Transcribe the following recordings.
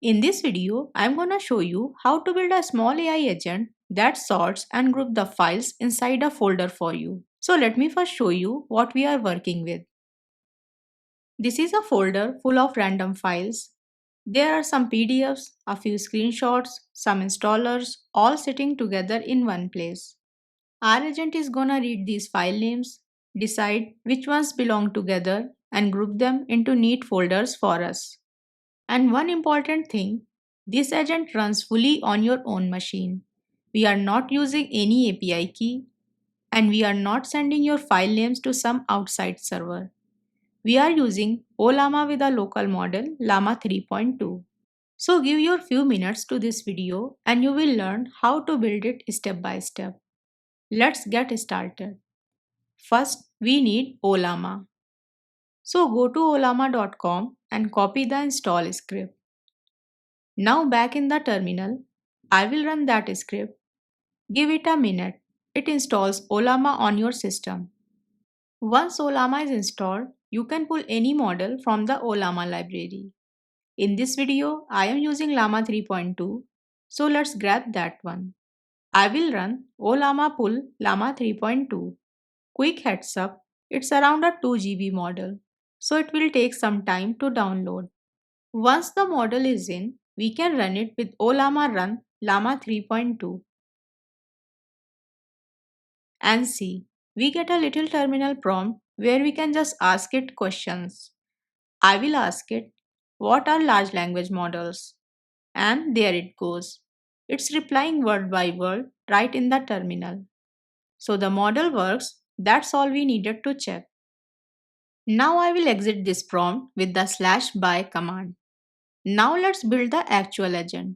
In this video, I'm gonna show you how to build a small AI agent that sorts and groups the files inside a folder for you. So let me first show you what we are working with. This is a folder full of random files. There are some PDFs, a few screenshots, some installers, all sitting together in one place. Our agent is gonna read these file names, decide which ones belong together, and group them into neat folders for us. And one important thing, this agent runs fully on your own machine. We are not using any API key, and we are not sending your file names to some outside server. We are using Ollama with a local model Llama 3.2. So give your few minutes to this video and you will learn how to build it step by step. Let's get started. First, we need Ollama. So go to ollama.com and copy the install script. Now back in the terminal, I will run that script. Give it a minute. It installs Ollama on your system. Once Ollama is installed, you can pull any model from the Ollama library. In this video, I am using Llama 3.2, so let's grab that one. I will run Ollama pull Llama 3.2. Quick heads up, it's around a 2 GB model, so it will take some time to download. Once the model is in, we can run it with Ollama run Llama 3.2 and see. We get a little terminal prompt where we can just ask it questions. I will ask it, what are large language models? And there it goes. It's replying word by word right in the terminal. So the model works, that's all we needed to check. Now I will exit this prompt with the /by command. Now let's build the actual agent.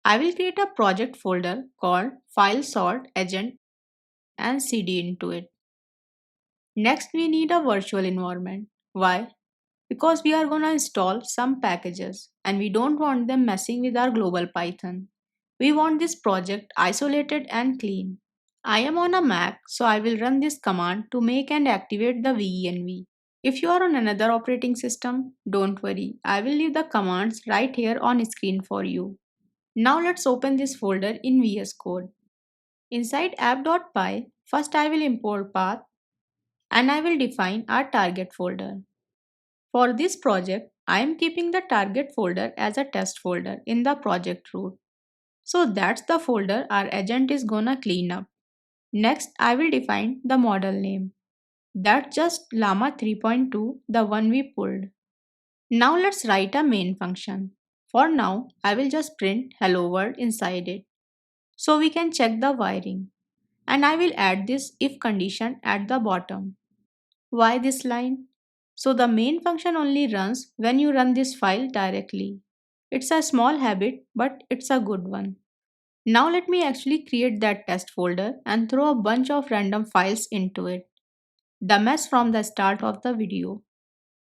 I will create a project folder called file sort agent and cd into it. Next we need a virtual environment. Why? Because we are gonna install some packages and we don't want them messing with our global Python. We want this project isolated and clean. I am on a Mac, so I will run this command to make and activate the venv. If you are on another operating system, don't worry, I will leave the commands right here on screen for you. Now let's open this folder in VS Code. Inside app.py, first I will import path and I will define our target folder. For this project, I am keeping the target folder as a test folder in the project root. So that's the folder our agent is gonna clean up. Next, I will define the model name. That's just Llama 3.2, the one we pulled. Now let's write a main function. For now, I will just print hello world inside it. So we can check the wiring. And I will add this if condition at the bottom. Why this line? So the main function only runs when you run this file directly. It's a small habit, but it's a good one. Now let me actually create that test folder and throw a bunch of random files into it. The mess from the start of the video.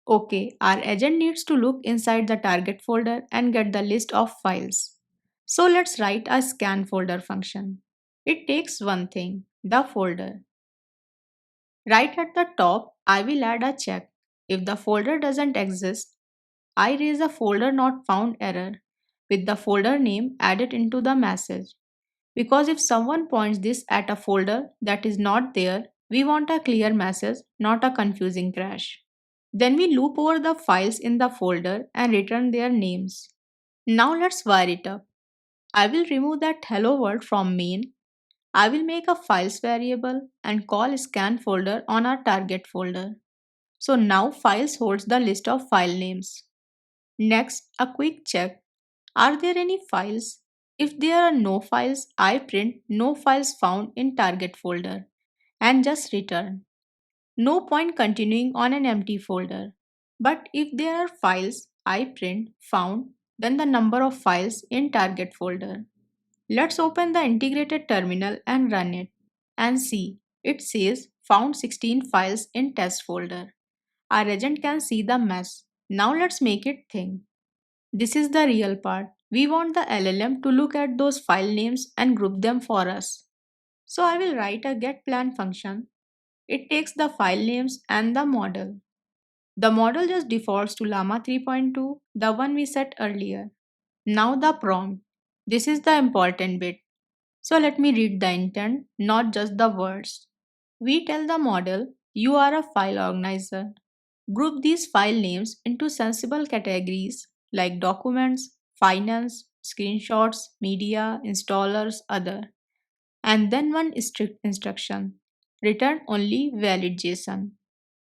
Okay, our agent needs to look inside the target folder and get the list of files. So let's write a scan folder function. It takes one thing, the folder. Right at the top, I will add a check. If the folder doesn't exist, I raise a folder not found error with the folder name added into the message. Because if someone points this at a folder that is not there, we want a clear message, not a confusing crash. Then we loop over the files in the folder and return their names. Now let's wire it up. I will remove that hello world from main. I will make a files variable and call scan folder on our target folder. So now files holds the list of file names. Next, a quick check. Are there any files? If there are no files, I print no files found in target folder and just return. No point continuing on an empty folder. But if there are files, I print found, then the number of files in target folder. Let's open the integrated terminal and run it. And see, it says found 16 files in test folder. Our agent can see the mess. Now let's make it think. This is the real part. We want the LLM to look at those file names and group them for us. So I will write a getPlan function. It takes the file names and the model. The model just defaults to Llama 3.2, the one we set earlier. Now the prompt. This is the important bit. So let me read the intent, not just the words. We tell the model, you are a file organizer. Group these file names into sensible categories like documents, finance, screenshots, media, installers, other. And then one strict instruction. Return only valid JSON.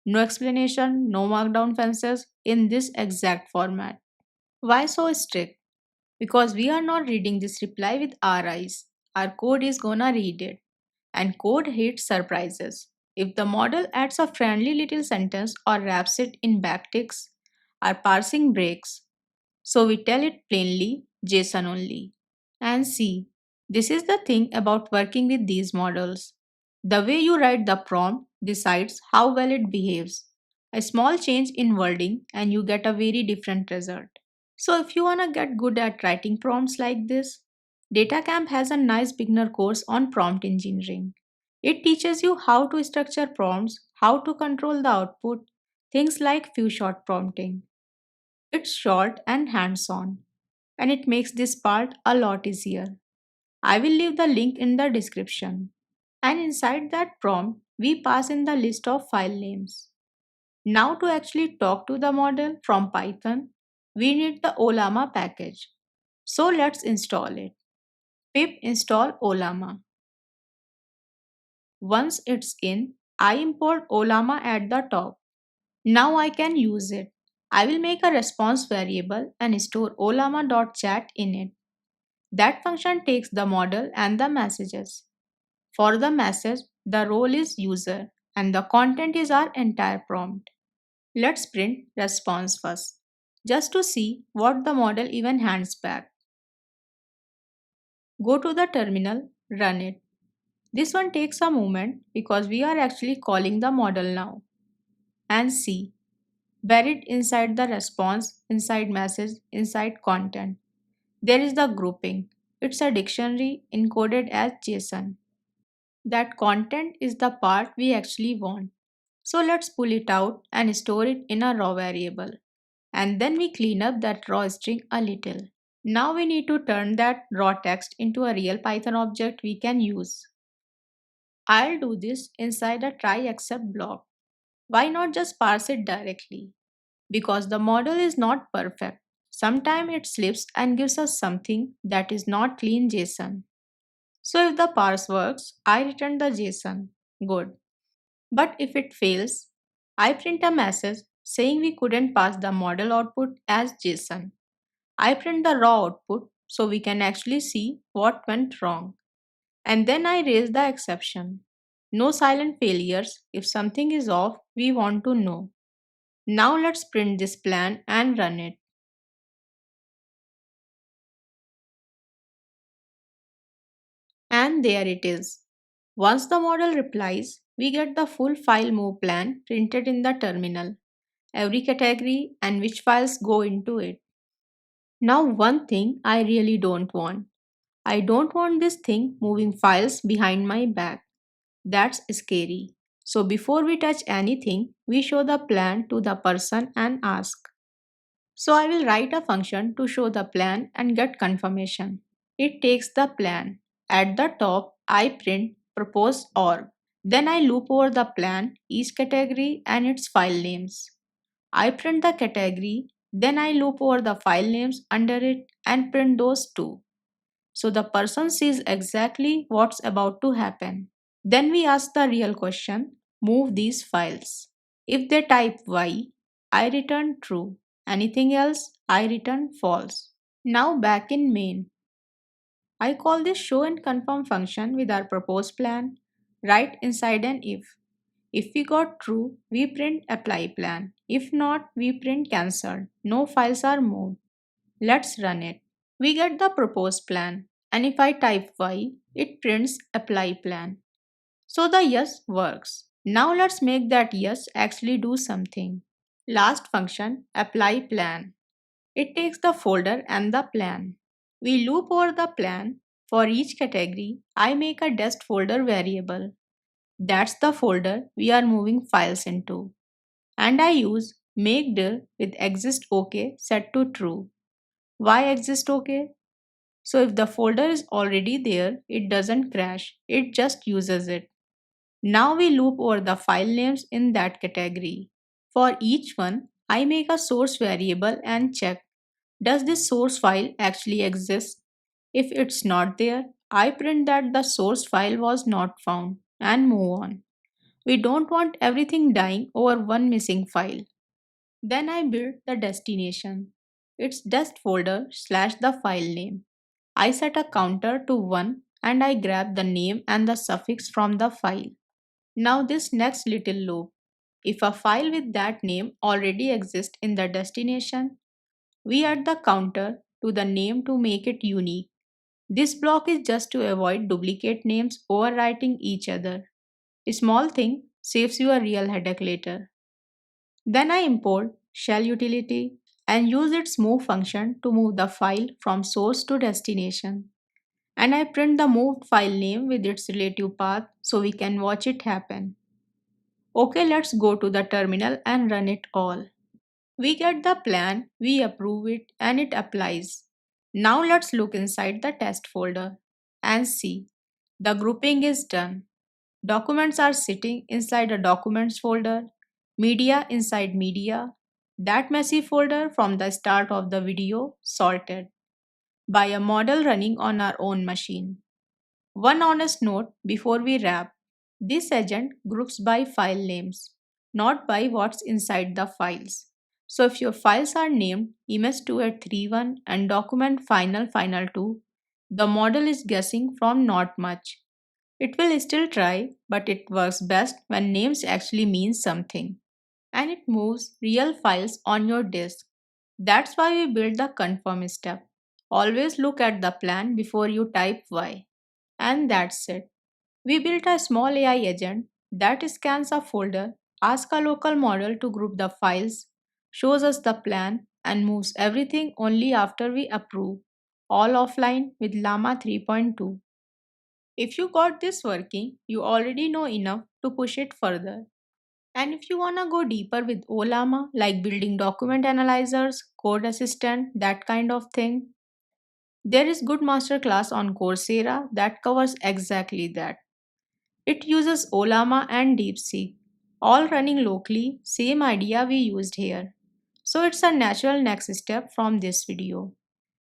No explanation, no markdown fences in this exact format. Why so strict? Because we are not reading this reply with our eyes. Our code is gonna read it. And code hates surprises. If the model adds a friendly little sentence or wraps it in backticks, our parsing breaks. So we tell it plainly JSON only. And see, this is the thing about working with these models. The way you write the prompt decides how well it behaves. A small change in wording and you get a very different result. So if you want to get good at writing prompts like this, DataCamp has a nice beginner course on prompt engineering. It teaches you how to structure prompts, how to control the output, things like few shot prompting. It's short and hands-on, and it makes this part a lot easier. I will leave the link in the description. And inside that prompt, we pass in the list of file names. Now to actually talk to the model from Python, we need the Ollama package. So let's install it. Pip install Ollama. Once it's in, I import Ollama at the top. Now I can use it. I will make a response variable and store ollama.chat in it. That function takes the model and the messages. For the message, the role is user and the content is our entire prompt. Let's print response first, just to see what the model even hands back. Go to the terminal, run it. This one takes a moment because we are actually calling the model now. And see, buried inside the response, inside message, inside content, there is the grouping. It's a dictionary encoded as JSON. That content is the part we actually want. So let's pull it out and store it in a raw variable. And then we clean up that raw string a little. Now we need to turn that raw text into a real Python object we can use. I'll do this inside a try except block. Why not just parse it directly? Because the model is not perfect. Sometimes it slips and gives us something that is not clean JSON. So if the parse works, I return the JSON. Good. But if it fails, I print a message saying we couldn't pass the model output as JSON. I print the raw output so we can actually see what went wrong. And then I raise the exception. No silent failures. If something is off, we want to know. Now let's print this plan and run it. And there it is. Once the model replies, we get the full file move plan printed in the terminal, every category and which files go into it. Now, one thing I really don't want. I don't want this thing moving files behind my back. That's scary. So, before we touch anything, we show the plan to the person and ask. So, I will write a function to show the plan and get confirmation. It takes the plan. At the top, I print propose org. Then I loop over the plan, each category and its file names. I print the category, then I loop over the file names under it and print those too. So the person sees exactly what's about to happen. Then we ask the real question, move these files. If they type Y, I return true. Anything else, I return false. Now back in main, I call this show and confirm function with our proposed plan right inside an if. If we got true, we print apply plan. If not, we print cancelled. No files are moved. Let's run it. We get the proposed plan, and if I type Y, it prints apply plan. So the yes works. Now let's make that yes actually do something. Last function, apply plan. It takes the folder and the plan. We loop over the plan. For each category, I make a dest folder variable. That's the folder we are moving files into. And I use make dir with exist OK set to true. Why exist okay? So if the folder is already there, it doesn't crash, it just uses it. Now we loop over the file names in that category. For each one, I make a source variable and check, does this source file actually exist? If it's not there, I print that the source file was not found and move on. We don't want everything dying over one missing file. Then I build the destination. It's dest folder slash the file name. I set a counter to 1 and I grab the name and the suffix from the file. Now this next little loop. If a file with that name already exists in the destination, we add the counter to the name to make it unique. This block is just to avoid duplicate names overwriting each other. A small thing saves you a real headache later. Then I import shell utility and use its move function to move the file from source to destination. And I print the moved file name with its relative path so we can watch it happen. Okay, let's go to the terminal and run it all. We get the plan, we approve it, and it applies. Now let's look inside the test folder and see. The grouping is done. Documents are sitting inside a documents folder, media inside media, that messy folder from the start of the video sorted by a model running on our own machine. One honest note before we wrap, this agent groups by file names, not by what's inside the files. So if your files are named image2831 and document final2, the model is guessing from not much. It will still try, but it works best when names actually mean something. And it moves real files on your disk. That's why we build the confirm step. Always look at the plan before you type Y. And that's it. We built a small AI agent that scans a folder, asks a local model to group the files, shows us the plan, and moves everything only after we approve, all offline with Llama 3.2. If you got this working, you already know enough to push it further. And if you wanna go deeper with Ollama, like building document analyzers, code assistant, that kind of thing, there is good masterclass on Coursera that covers exactly that. It uses Ollama and DeepSeek, all running locally, same idea we used here. So it's a natural next step from this video.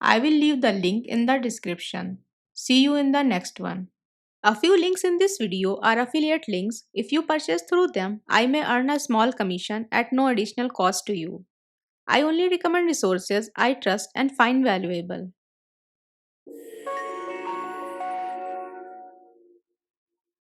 I will leave the link in the description. See you in the next one. A few links in this video are affiliate links. If you purchase through them, I may earn a small commission at no additional cost to you. I only recommend resources I trust and find valuable.